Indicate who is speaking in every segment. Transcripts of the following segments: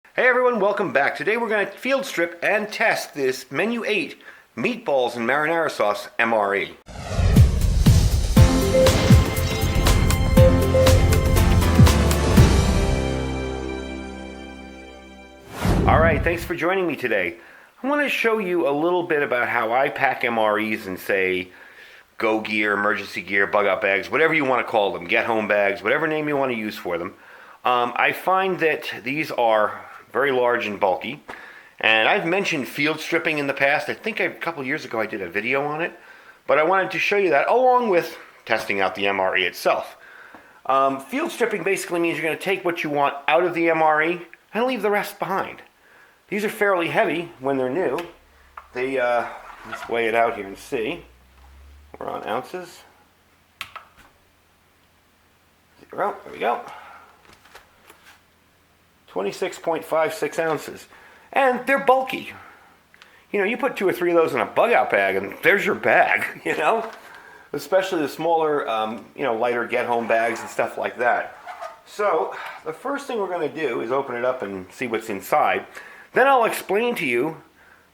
Speaker 1: Hey everyone, welcome back. Today we're going to field strip and test this Menu 8 Meatballs and Marinara Sauce MRE. Alright, thanks for joining me today. I want to show you a little bit about how I pack MREs in, say, Go Gear, Emergency Gear, Bug Out Bags, whatever you want to call them, Get Home Bags, whatever name you want to use for them. I find that these are very large and bulky, and I've mentioned field stripping in the past. I think a couple years ago I did a video on it, but I wanted to show you that along with testing out the MRE itself. Field stripping basically means you're going to take what you want out of the MRE and leave the rest behind. These are fairly heavy when they're new. Let's weigh it out here and see. We're on ounces. 0, there we go. 26.56 ounces. And they're bulky. You know, you put 2 or 3 of those in a bug out bag and there's your bag, you know? Especially the smaller, lighter get home bags and stuff like that. So, the first thing we're going to do is open it up and see what's inside. Then I'll explain to you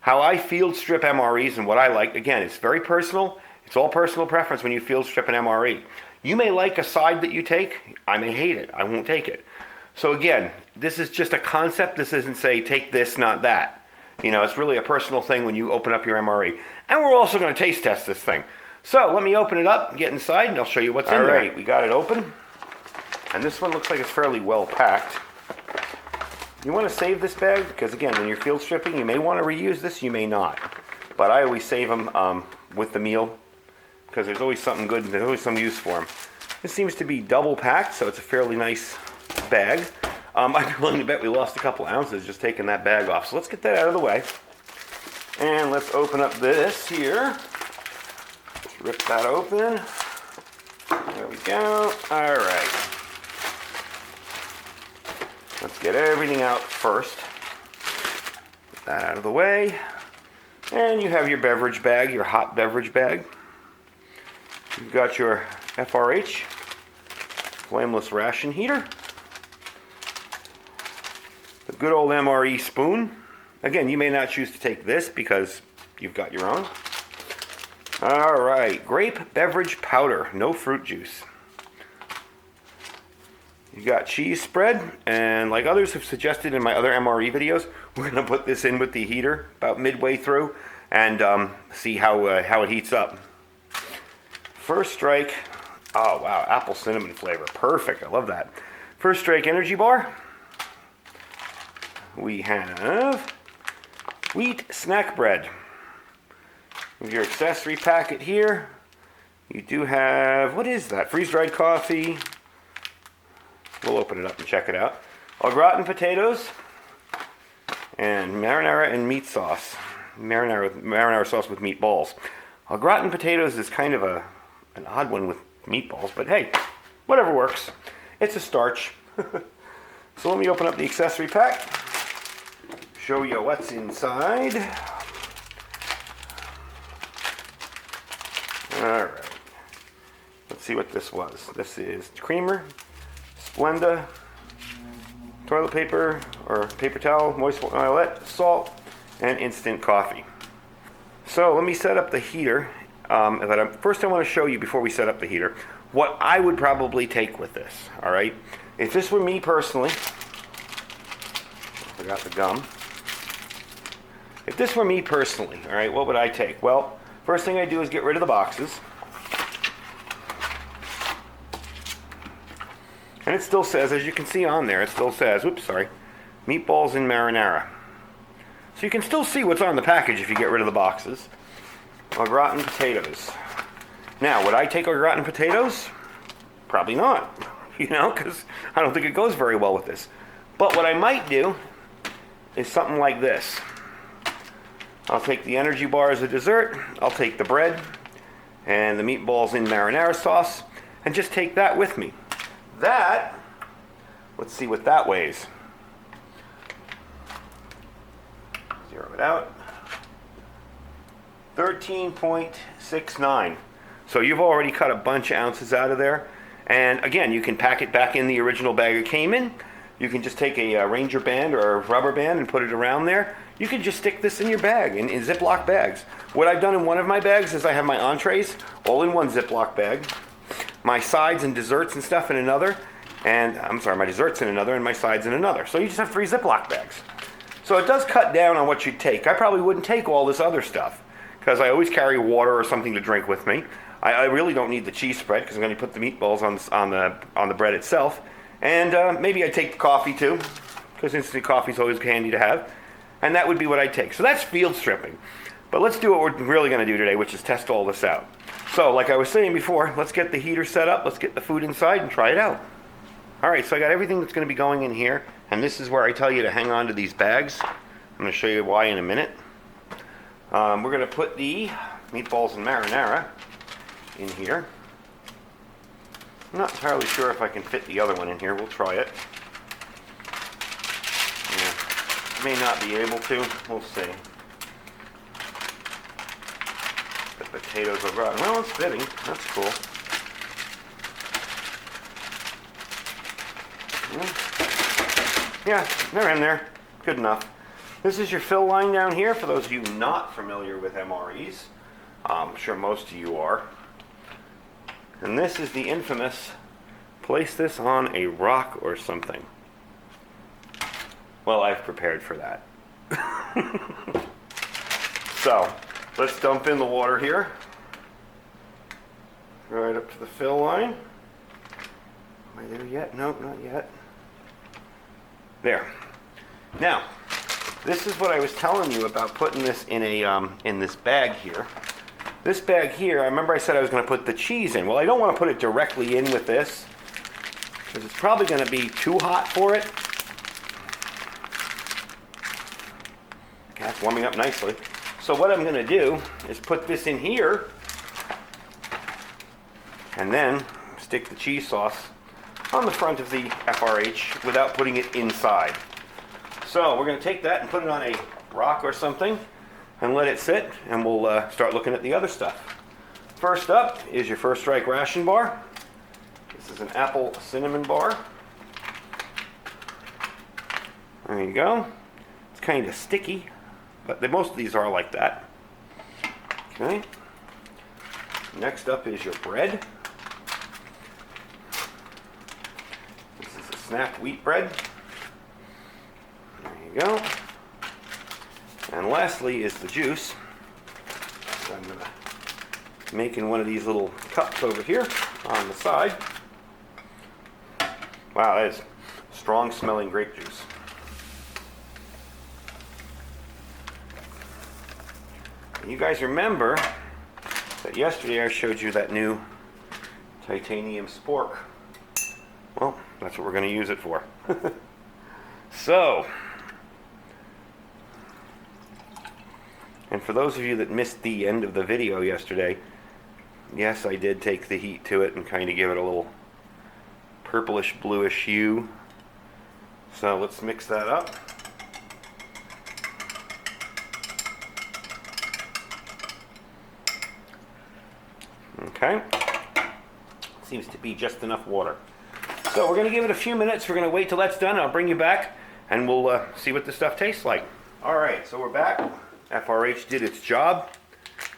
Speaker 1: how I field strip MREs and what I like. Again, it's very personal. It's all personal preference when you field strip an MRE. You may like a side that you take. I may hate it. I won't take it. So again, this is just a concept. This isn't say, take this, not that. You know, it's really a personal thing when you open up your MRE. And we're also going to taste test this thing. So let me open it up, get inside, and I'll show you what's in there. All right, we got it open. And this one looks like it's fairly well packed. You want to save this bag because, again, when you're field stripping, you may want to reuse this, you may not. But I always save them with the meal because there's always something good, there's always some use for them. This seems to be double packed, so it's a fairly nice bag. I'd be willing to bet we lost a couple ounces just taking that bag off. So let's get that out of the way. And let's open up this here. Let's rip that open. There we go. All right. Let's get everything out first. Get that out of the way. And you have your beverage bag, your hot beverage bag. You've got your FRH, flameless ration heater. The good old MRE spoon. Again, you may not choose to take this because you've got your own. All right, grape beverage powder, no fruit juice. You've got cheese spread, and like others have suggested in my other MRE videos, we're going to put this in with the heater about midway through and see how it heats up. First strike. Oh wow, apple cinnamon flavor, perfect. I love that. First strike energy bar. We have wheat snack bread. With your accessory packet here, you do have, what is that? Freeze-dried coffee. We'll open it up and check it out. Au gratin potatoes and marinara and meat sauce. Marinara sauce with meatballs. Au gratin potatoes is kind of an odd one with meatballs, but hey, whatever works. It's a starch. So let me open up the accessory pack. Show you what's inside. All right. Let's see what this was. This is creamer, Splenda, toilet paper or paper towel, moist toilette, salt, and instant coffee. So let me set up the heater. First I want to show you, before we set up the heater, what I would probably take with this. All right. If this were me personally, I forgot the gum. If this were me personally, all right, what would I take? Well, first thing I do is get rid of the boxes. And it still says, as you can see on there, it still says, Meatballs and Marinara. So you can still see what's on the package if you get rid of the boxes. Au gratin potatoes. Now, would I take au gratin potatoes? Probably not, because I don't think it goes very well with this. But what I might do is something like this. I'll take the energy bar as a dessert, I'll take the bread and the meatballs in marinara sauce, and just take that with me. That, let's see what that weighs. Zero it out. 13.69. So you've already cut a bunch of ounces out of there. And again, you can pack it back in the original bag it came in. You can just take a Ranger band or a rubber band and put it around there. You can just stick this in your bag, in Ziploc bags. What I've done in one of my bags is I have my entrees all in one Ziploc bag, my sides and desserts and stuff in another, and I'm sorry, my desserts in another and my sides in another. So you just have 3 Ziploc bags. So it does cut down on what you take. I probably wouldn't take all this other stuff because I always carry water or something to drink with me. I really don't need the cheese spread because I'm going to put the meatballs on the bread itself. And maybe I'd take the coffee too, because instant coffee is always handy to have. And that would be what I'd take. So that's field stripping. But let's do what we're really going to do today, which is test all this out. So like I was saying before, let's get the heater set up, let's get the food inside and try it out. All right, so I got everything that's going to be going in here. And this is where I tell you to hang on to these bags. I'm going to show you why in a minute. We're going to put the meatballs and marinara in here. I'm not entirely sure if I can fit the other one in here. We'll try it. Yeah, may not be able to. We'll see. The potatoes are rotten. Well, it's fitting. That's cool. Yeah, they're in there. Good enough. This is your fill line down here for those of you not familiar with MREs. I'm sure most of you are. And this is the infamous, place this on a rock or something. Well, I've prepared for that. So, let's dump in the water here. Right up to the fill line. Am I there yet? No, not yet. There. Now, this is what I was telling you about putting this in a in this bag here. This bag here, I remember I said I was going to put the cheese in. Well, I don't want to put it directly in with this because it's probably going to be too hot for it. Okay, it's warming up nicely. So what I'm going to do is put this in here and then stick the cheese sauce on the front of the FRH without putting it inside. So we're going to take that and put it on a rock or something and let it sit, and we'll start looking at the other stuff. First up is your First Strike ration bar. This is an apple cinnamon bar. There you go. It's kind of sticky, but most of these are like that. Okay. Next up is your bread. This is a snap wheat bread. There you go. And lastly is the juice. So I'm going to make in one of these little cups over here on the side. Wow, that is strong smelling grape juice. And you guys remember that yesterday I showed you that new titanium spork. Well, that's what we're going to use it for. So, and for those of you that missed the end of the video yesterday, yes, I did take the heat to it and kind of give it a little purplish bluish hue. So let's mix that up. Okay. Seems to be just enough water. So we're going to give it a few minutes. We're going to wait till that's done. I'll bring you back and we'll see what this stuff tastes like. All right, so we're back. FRH did its job.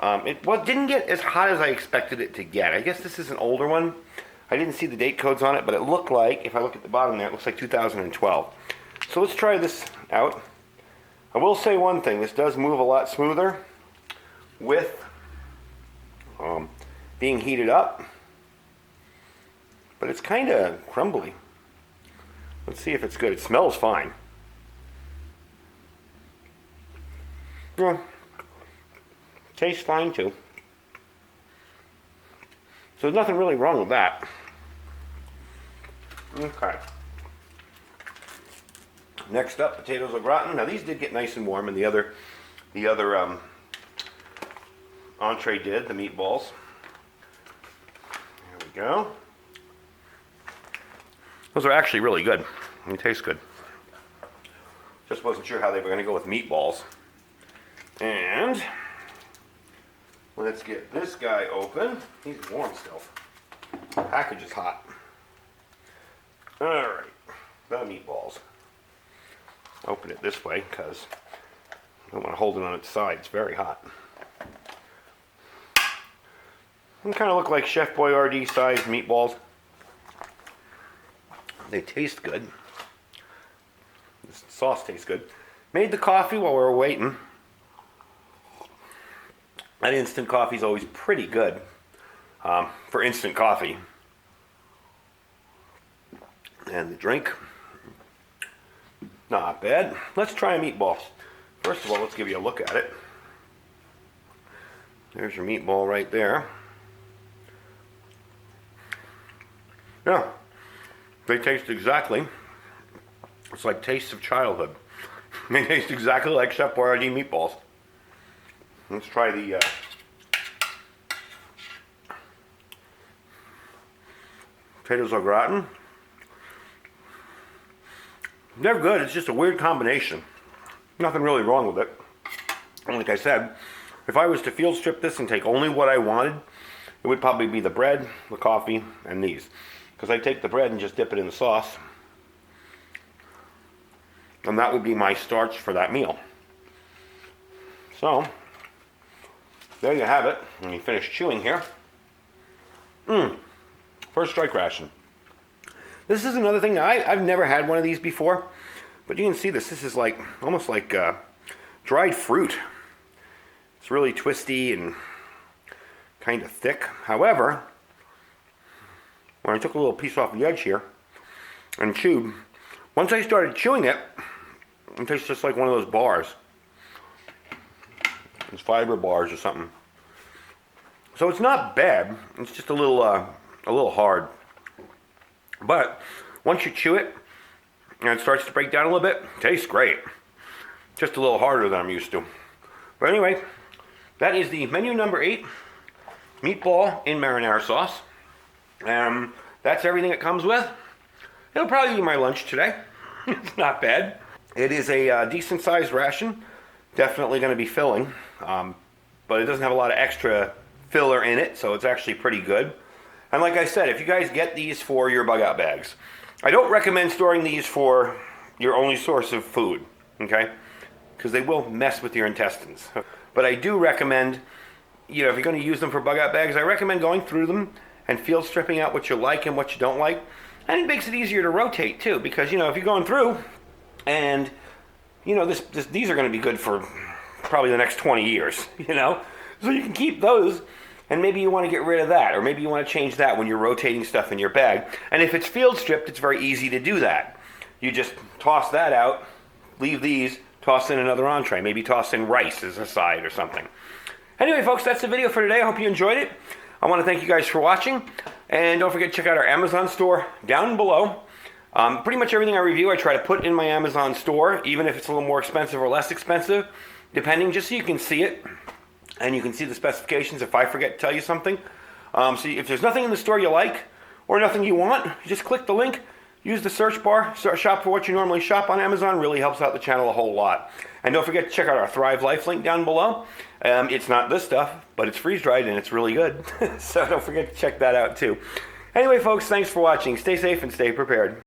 Speaker 1: It didn't get as hot as I expected it to get. I guess this is an older one. I didn't see the date codes on it, but it looked like, if I look at the bottom there, it looks like 2012. So let's try this out. I will say one thing. This does move a lot smoother with being heated up, but it's kind of crumbly. Let's see if it's good. It smells fine. Yeah, tastes fine too. So there's nothing really wrong with that. Okay. Next up, potatoes au gratin. Now these did get nice and warm, and the other entree did, the meatballs. There we go. Those are actually really good. They taste good. Just wasn't sure how they were going to go with meatballs. And let's get this guy open. He's warm still. The package is hot. All right. the meatballs. Open it this way because I don't want to hold it on its side. It's very hot. They kind of look like Chef Boyardee sized meatballs. They taste good. The sauce tastes good. Made the coffee while we were waiting. That instant coffee is always pretty good for instant coffee. And the drink, not bad. Let's try a meatball. First of all, let's give you a look at it. There's your meatball right there. Yeah, they taste exactly, it's like tastes of childhood. They taste exactly like Chef Boyardee meatballs. Let's try the potatoes au gratin. They're good, it's just a weird combination. Nothing really wrong with it. And like I said, if I was to field strip this and take only what I wanted, it would probably be the bread, the coffee, and these. Because I take the bread and just dip it in the sauce. And that would be my starch for that meal. So, there you have it. When you finish chewing here. First strike ration. This is another thing. I've never had one of these before. But you can see this. This is like almost like dried fruit. It's really twisty and kind of thick. However, when I took a little piece off the edge here and chewed, once I started chewing it, it tastes just like one of those bars. It's fiber bars or something. So it's not bad. It's just a little hard. But once you chew it and it starts to break down a little bit, it tastes great. Just a little harder than I'm used to. But anyway, that is the menu number 8, meatball in marinara sauce. That's everything it comes with. It'll probably be my lunch today. It's not bad. It is a decent sized ration. Definitely going to be filling. But it doesn't have a lot of extra filler in it, so it's actually pretty good. And like I said, if you guys get these for your bug out bags, I don't recommend storing these for your only source of food, okay? Because they will mess with your intestines. But I do recommend, if you're going to use them for bug out bags, I recommend going through them and field stripping out what you like and what you don't like. And it makes it easier to rotate too, because if you're going through and these are going to be good for probably the next 20 years, so you can keep those, and maybe you want to get rid of that, or maybe you want to change that when you're rotating stuff in your bag. And if it's field stripped, it's very easy to do that. You just toss that out, leave these, toss in another entree, maybe toss in rice as a side or something. Anyway, folks, that's the video for today. I hope you enjoyed it. I want to thank you guys for watching, and don't forget to check out our Amazon store down below. Pretty much everything I review I try to put in my Amazon store, even if it's a little more expensive or less expensive, depending, just so you can see it, and you can see the specifications if I forget to tell you something. So if there's nothing in the store you like, or nothing you want, just click the link, use the search bar, shop for what you normally shop on Amazon. Really helps out the channel a whole lot. And don't forget to check out our Thrive Life link down below. It's not this stuff, but it's freeze-dried and it's really good. So don't forget to check that out too. Anyway, folks, thanks for watching. Stay safe and stay prepared.